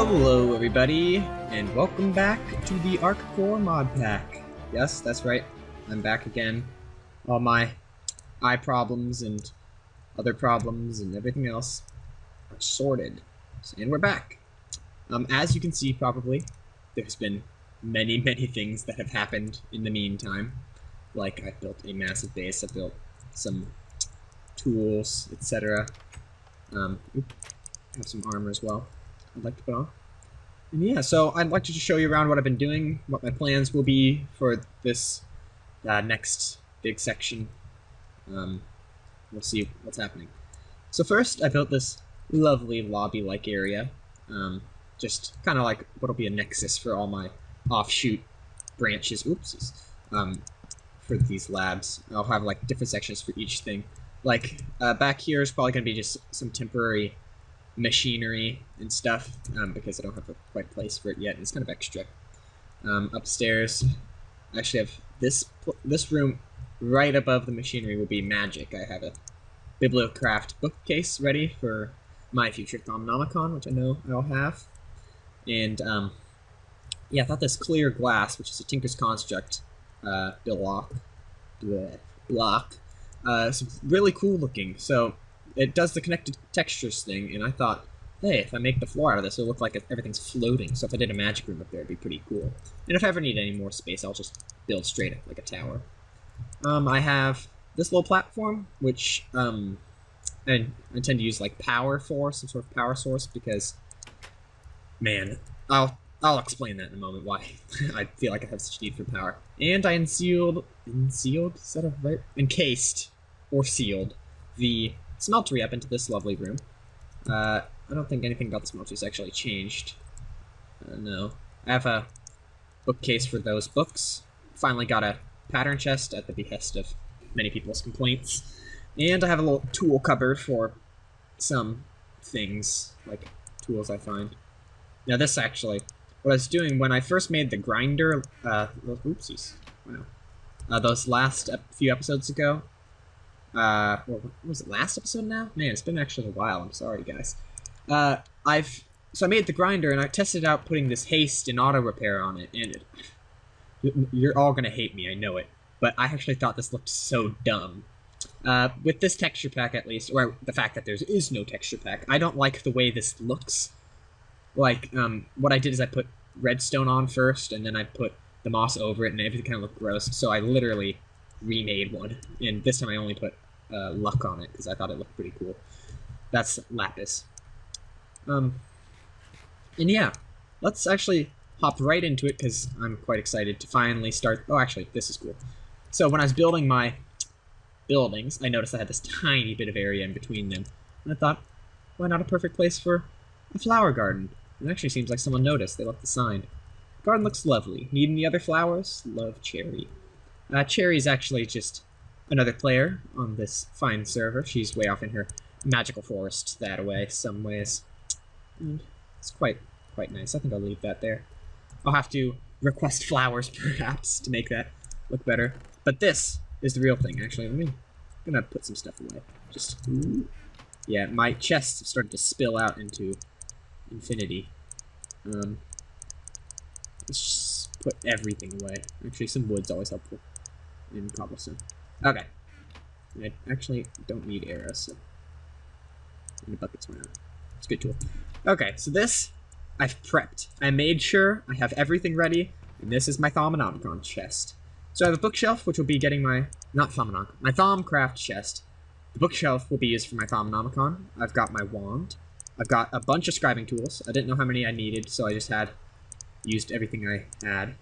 Hello everybody, and welcome back to the ArkCore mod pack. Yes, that's right, I'm back again. All my eye problems and other problems and everything else are sorted, and we're back. As you can see probably, there's been many things that have happened in the meantime. Like, I built a massive base, I built some tools, etc. Have some armor as well I'd like to put on. And yeah, so I'd like to just show you around what I've been doing, what my plans will be for this next big section. We'll see what's happening. So first, I built this lovely lobby-like area, just kind of like what'll be a nexus for all my offshoot branches, for these labs. I'll have like different sections for each thing. Like, back here is probably going to be just some temporary machinery and stuff, because I don't have a quite place for it yet. It's kind of extra. Upstairs, I actually have this room right above the machinery will be magic. I have a Bibliocraft bookcase ready for my future Thaumcraft, which I know I'll have. And yeah, I thought this clear glass, which is a Tinker's Construct block, it's really cool looking. So it does the connected textures thing, and I thought, hey, if I make the floor out of this, it'll look like everything's floating. So if I did a magic room up there, it'd be pretty cool. And if I ever need any more space, I'll just build straight up like a tower. I have this little platform, which I intend to use like power for, some sort of power source, because, man, I'll explain that in a moment, why I feel like I have such need for power. And I encased or sealed the smeltery up into this lovely room. I don't think anything about the smeltery's actually changed. No. I have a bookcase for those books. Finally got a pattern chest at the behest of many people's complaints. And I have a little tool cupboard for some things, like tools I find. Now this actually, what I was doing when I first made the grinder, oopsies, wow. Those last few episodes ago, well, was it last episode now? Man, it's been actually a while, I'm sorry guys. So I made the grinder and I tested out putting this haste and auto repair on it, and you're all gonna hate me, I know it, but I actually thought this looked so dumb. With this texture pack at least, or the fact that there is no texture pack, I don't like the way this looks. Like, what I did is I put redstone on first, and then I put the moss over it, and everything kind of looked gross, so I literally remade one, and this time I only put luck on it, because I thought it looked pretty cool. That's lapis. And yeah, let's actually hop right into it, because I'm quite excited to finally start. Oh, actually, this is cool. So when I was building my buildings, I noticed I had this tiny bit of area in between them, and I thought, why not a perfect place for a flower garden? It actually seems like someone noticed. They left the sign. The garden looks lovely. Need any other flowers? Love Cherry. Cherry's actually just another player on this fine server. She's way off in her magical forest that away, some ways. And it's quite nice. I think I'll leave that there. I'll have to request flowers, perhaps, to make that look better. But this is the real thing, actually. I'm gonna put some stuff away. Just, yeah, my chests have started to spill out into infinity. Let's just put everything away. Actually, some wood's always helpful. And cobblestone. Okay. I actually don't need arrows, so. And the bucket's my own. It's a good tool. Okay, so this, I've prepped. I made sure I have everything ready, and this is my Thaumcraft chest. So I have a bookshelf, which will be getting my Thaumcraft chest. The bookshelf will be used for my Thaumcraft. I've got my wand. I've got a bunch of scribing tools. I didn't know how many I needed, so I just used everything I had.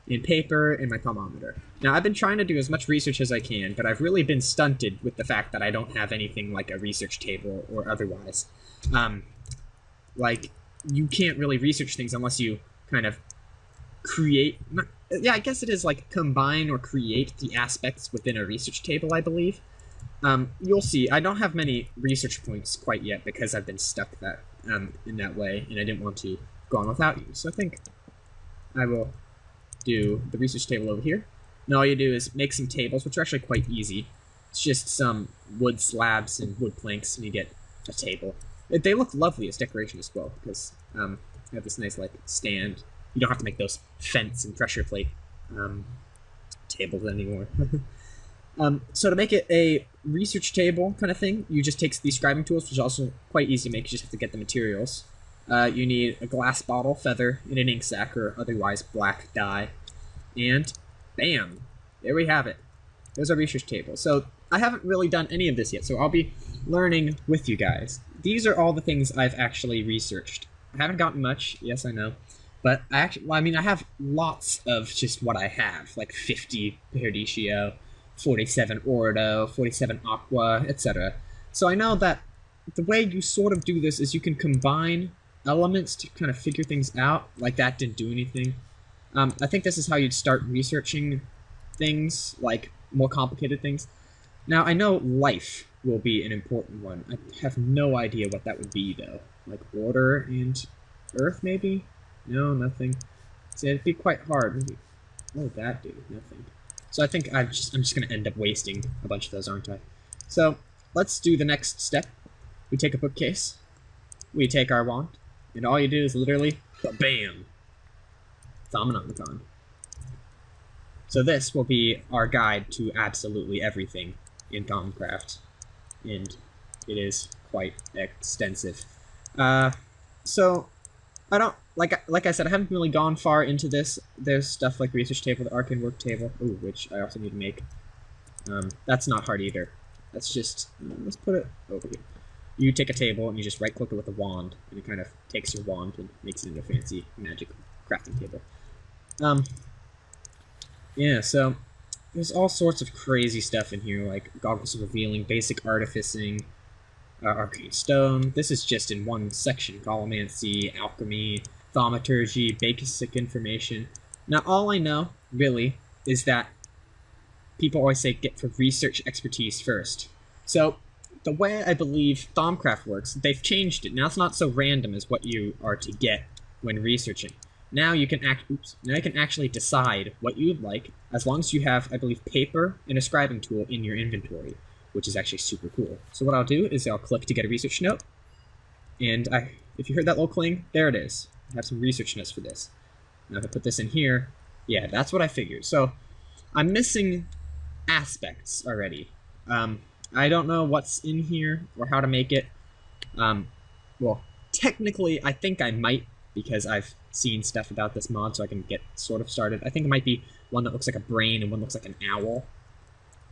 In paper, and my thermometer. Now, I've been trying to do as much research as I can, but I've really been stunted with the fact that I don't have anything like a research table or otherwise. Like, you can't really research things unless you kind of create... yeah, I guess it is like combine or create the aspects within a research table, I believe. You'll see. I don't have many research points quite yet because I've been stuck in that way, and I didn't want to go on without you. So I think I will do the research table over here. And all you do is make some tables, which are actually quite easy. It's just some wood slabs and wood planks, and you get a table. They look lovely as decoration as well, because You have this nice, like, stand. You don't have to make those fence and pressure plate tables anymore. So to make it a research table kind of thing, you just take these scribing tools, which is also quite easy to make. You just have to get the materials. You need a glass bottle, feather, and an ink sac, or otherwise black dye. And bam! There we have it. There's our research table. So I haven't really done any of this yet, so I'll be learning with you guys. These are all the things I've actually researched. I haven't gotten much, yes I know. But I have lots of just what I have, like 50 Perdicio, 47 Ordo, 47 Aqua, etc. So I know that the way you sort of do this is you can combine elements to kind of figure things out. Like that didn't do anything. I think this is how you'd start researching things, like more complicated things. Now, I know life will be an important one. I have no idea what that would be, though. Like water and earth, maybe? No, nothing. See, it'd be quite hard. What would that do? Nothing. So I think I'm just going to end up wasting a bunch of those, aren't I? So let's do the next step. We take a bookcase. We take our wand. And all you do is literally, bam! Thaumanomicon. So this will be our guide to absolutely everything in Thaumcraft. And it is quite extensive. So I don't like I said, I haven't really gone far into this. There's stuff like research table, the arcane work table, ooh, which I also need to make. That's not hard either. That's just let's put it over here. You take a table and you just right click it with a wand, and it kind of takes your wand and makes it into a fancy magic crafting table. Yeah, so there's all sorts of crazy stuff in here, like goggles of revealing, basic artificing, arcane stone. This is just in one section: Golomancy, alchemy, thaumaturgy, basic information. Now, all I know really is that people always say get for research expertise first. So the way I believe Thaumcraft works, they've changed it. Now it's not so random as what you are to get when researching. Now you can actually decide what you'd like, as long as you have, I believe, paper and a scribing tool in your inventory, which is actually super cool. So what I'll do is I'll click to get a research note, and if you heard that little cling, there it is. I have some research notes for this. Now if I put this in here, yeah, that's what I figured. So I'm missing aspects already. I don't know what's in here or how to make it. Well, technically, I think I might, because I've seen stuff about this mod, so I can get sort of started. I think it might be one that looks like a brain and one looks like an owl.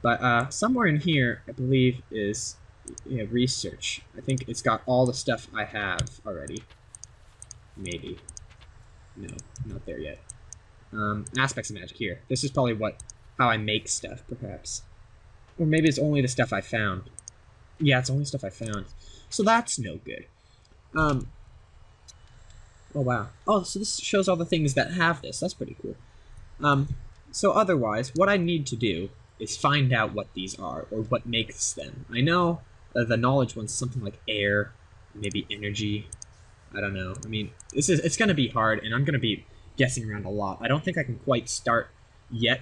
But somewhere in here, I believe, is research. I think it's got all the stuff I have already. Maybe. No, not there yet. Aspects of magic here. This is probably how I make stuff, perhaps. Or maybe it's only the stuff I found. Yeah, it's only stuff I found. So that's no good. Oh, wow. Oh, so this shows all the things that have this. That's pretty cool. So otherwise, what I need to do is find out what these are, or what makes them. I know the knowledge one's something like air, maybe energy. I don't know. I mean, it's going to be hard, and I'm going to be guessing around a lot. I don't think I can quite start yet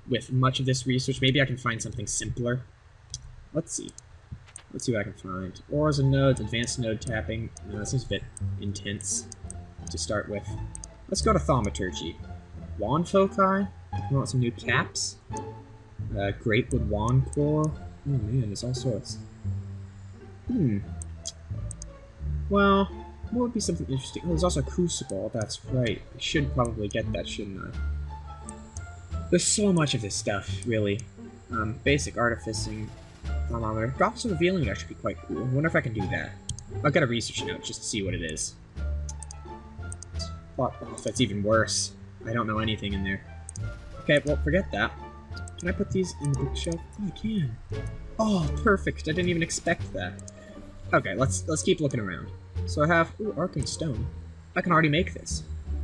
with much of this research. Maybe I can find something simpler. Let's see. Let's see what I can find. Ores and nodes, advanced node tapping. No, this is a bit intense to start with. Let's go to thaumaturgy. Wand foci. You want some new caps? Greatwood wand core. Oh man, there's all sorts. Well, what would be something interesting? Oh, there's also a Crucible. That's right. I should probably get that, shouldn't I? There's so much of this stuff, really. Basic artificing. Thermometer. Drops of revealing would actually be quite cool. I wonder if I can do that. I'll get a research note just to see what it is. Oh, that's even worse. I don't know anything in there. Okay, well, forget that. Can I put these in the bookshelf? Oh, I can. Oh, perfect. I didn't even expect that. Okay, let's keep looking around. So I have arcane stone. I can already make this.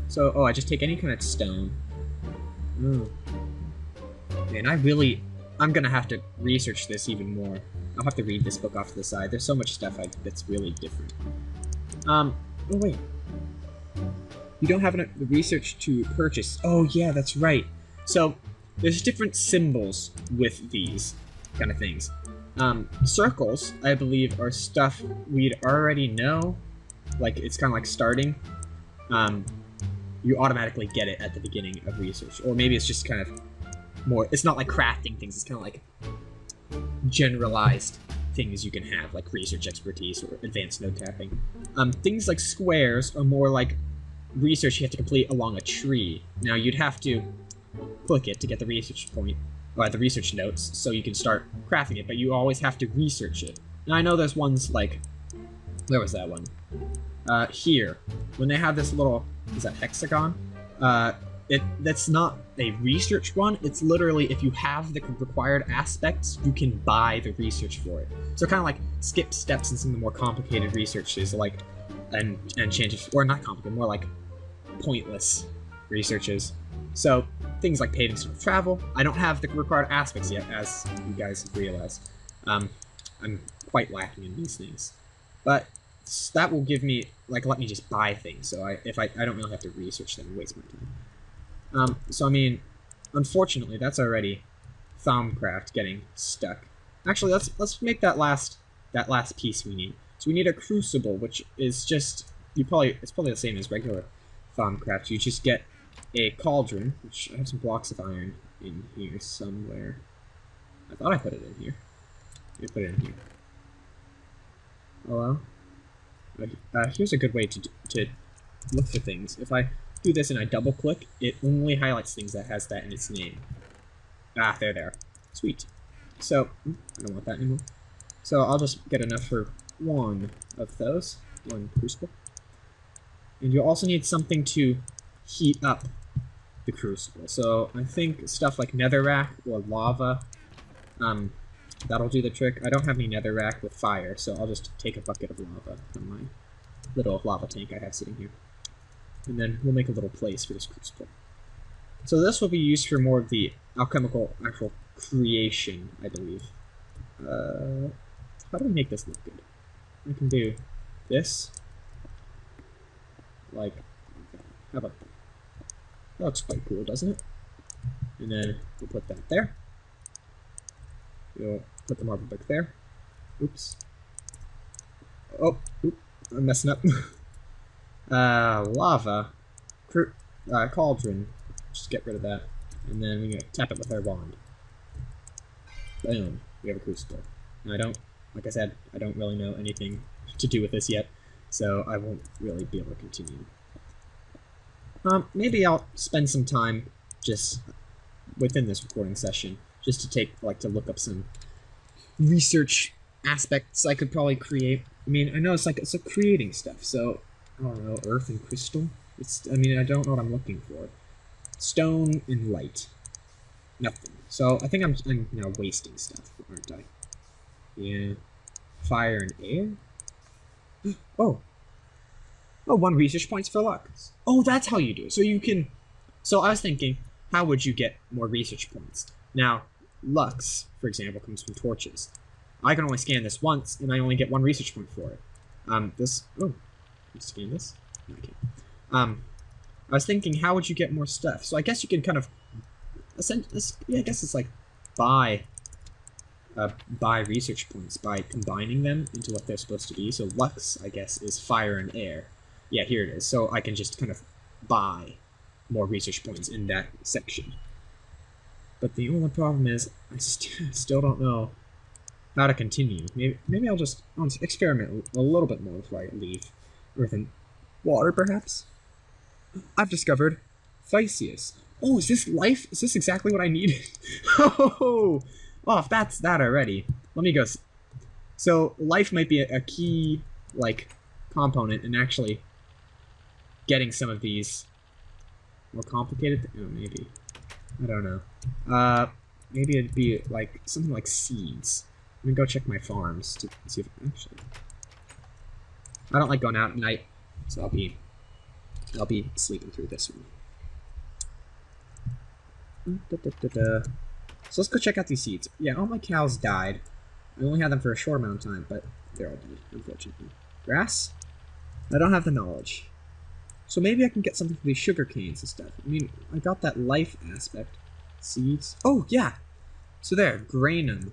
So, I just take any kind of stone. Ooh. Man, I'm gonna have to research this even more. I'll have to read this book off to the side. There's so much stuff that's really different. Oh wait. You don't have enough research to purchase. Oh yeah, that's right. So, there's different symbols with these kind of things. Circles, I believe, are stuff we'd already know. Like, it's kind of like starting. you automatically get it at the beginning of research. Or maybe it's just kind of more, it's not like crafting things, it's kind of like generalized things you can have, like research expertise or advanced node tapping. Things like squares are more like research you have to complete along a tree. Now you'd have to click it to get the research point, or the research notes, so you can start crafting it, but you always have to research it. Now I know there's ones like, where was that one? Here, when they have this little, is that hexagon? That's not a research one, it's literally if you have the required aspects, you can buy the research for it. So kind of like skip steps in some of the more complicated researches, like, and changes, or not complicated, more like pointless researches. So things like paid instant travel, I don't have the required aspects yet, as you guys have realized. I'm quite lacking in these things. But that will give me, like, let me just buy things, so I don't really have to research them and waste my time. So I mean, unfortunately, that's already Thaumcraft getting stuck. Actually, let's make that last piece we need. So we need a Crucible, which is just, it's probably the same as regular Thaumcraft. You just get a cauldron, which I have some blocks of iron in here somewhere. I thought I put it in here. I put it in here. Hello? Here's a good way to look for things. If I do this and I double click, it only highlights things that has that in its name. Ah, there they are. Sweet. So, I don't want that anymore. So I'll just get enough for one of those. One Crucible. And you'll also need something to heat up the Crucible. So I think stuff like netherrack or lava, that'll do the trick. I don't have any netherrack with fire, so I'll just take a bucket of lava from my little lava tank I have sitting here. And then we'll make a little place for this Crucible. So this will be used for more of the alchemical actual creation, I believe. How do I make this look good? I can do this. Like, how about that? That looks quite cool, doesn't it? And then we'll put that there. We'll put the marble brick there. Oops. Oh, I'm messing up. Lava. Cauldron. Just get rid of that. And then we're going to tap it with our wand. Boom. We have a Crucible. Now like I said, I don't really know anything to do with this yet, so I won't really be able to continue. Maybe I'll spend some time just within this recording session, just to look up some research aspects I could probably create. I mean, I know it's creating stuff, so, I don't know, earth and crystal? I don't know what I'm looking for. Stone and light. Nothing. So, I think I'm now wasting stuff, aren't I? Yeah. Fire and air? Oh, 1 research points for luck. Oh, that's how you do it. So you can... So I was thinking, how would you get more research points? Now, Lux, for example, comes from torches. I can only scan this once, and I only get 1 research point for it. Can I scan this? No, I can't. I was thinking, how would you get more stuff? So I guess you can kind of... I guess it's like buy research points by combining them into what they're supposed to be. So Lux, I guess, is fire and air. Yeah, here it is. So I can just kind of buy more research points in that section. But the only problem is, I still don't know how to continue. Maybe I'll just experiment a little bit more before I leave. Earth and water, perhaps? I've discovered Theseus. Oh, is this life? Is this exactly what I need? Oh, well, if that's that already, let me go. So life might be a key, component in actually getting some of these more complicated. Oh, maybe. I don't know. Maybe it'd be something like seeds. Let me go check my farms to see if actually. I don't like going out at night, so I'll be sleeping through this one. So let's go check out these seeds. Yeah, all my cows died. I only had them for a short amount of time, but they're all dead, unfortunately. Grass? I don't have the knowledge. So maybe I can get something for these sugar canes and stuff. I mean, I got that life aspect. Seeds. Oh, yeah! So there, granum.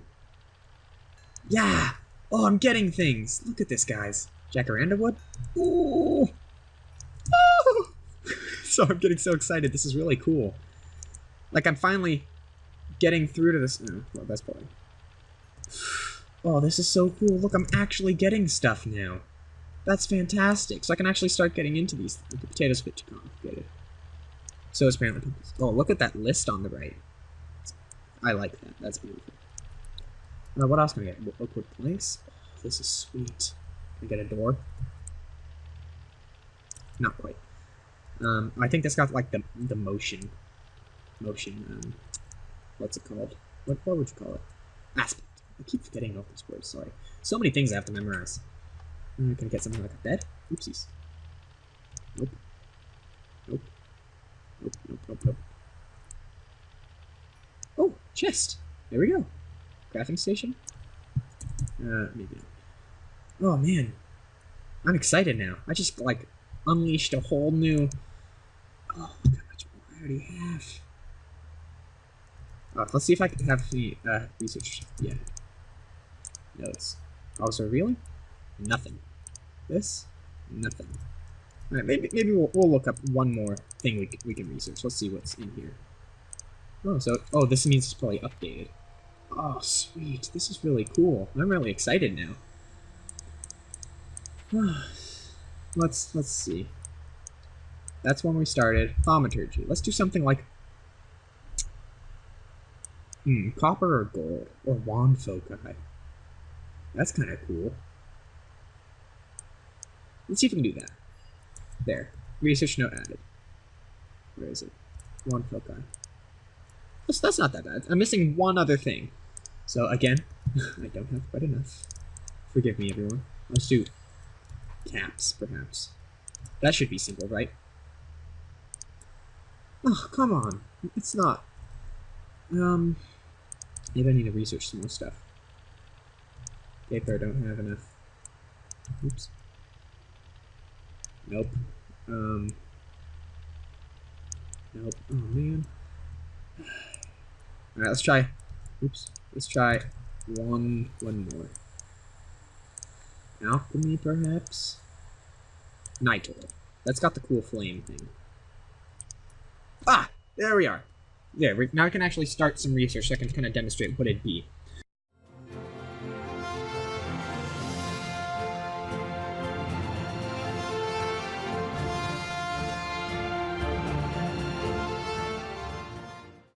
Yeah! Oh, I'm getting things! Look at this, guys. Jacaranda wood? Ooh! Oh! I'm getting so excited. This is really cool. Like, I'm finally getting through to this. Oh, well, that's probably... Oh, this is so cool. Look, I'm actually getting stuff now. That's fantastic. So I can actually start getting into these. The potatoes a bit too complicated. So it's apparently... Oh, look at that list on the right. I like that. That's beautiful. What else can I get? Liquid place. Oh, this is sweet. Can I get a door? Not quite. I think that's got like the motion. What's it called? What would you call it? Aspect. I keep forgetting all these words. Sorry. So many things I have to memorize. Can I get something like a bed? Oopsies. Nope. Nope. Nope. Nope. Nope. Nope. Oh, chest. There we go. Crafting station. Maybe not. Oh man, I'm excited now. I just like unleashed a whole new. Oh, look how much more I already have. Let's see if I can have the research. Yeah. Notes. Also revealing? Nothing. This? Nothing. All right, maybe we'll look up one more thing we can research. Let's see what's in here. Oh, this means it's probably updated. Oh, sweet. This is really cool. I'm really excited now. Let's see. That's when we started. Thaumaturgy. Let's do something like copper or gold or wand foci. That's kind of cool. Let's see if we can do that. There. Research note added. Where is it? Wand foci. That's not that bad. I'm missing one other thing. So again, I don't have quite enough. Forgive me, everyone. Let's do caps, perhaps. That should be simple, right? Oh, come on. It's not. Maybe I need to research some more stuff. Paper, I don't have enough. Oops. Nope. Nope. Oh, man. Alright, let's try. Oops. Let's try one more. Alchemy, perhaps? Night oil. That's got the cool flame thing. Ah! There we are. There, now I can actually start some research so I can kind of demonstrate what it'd be.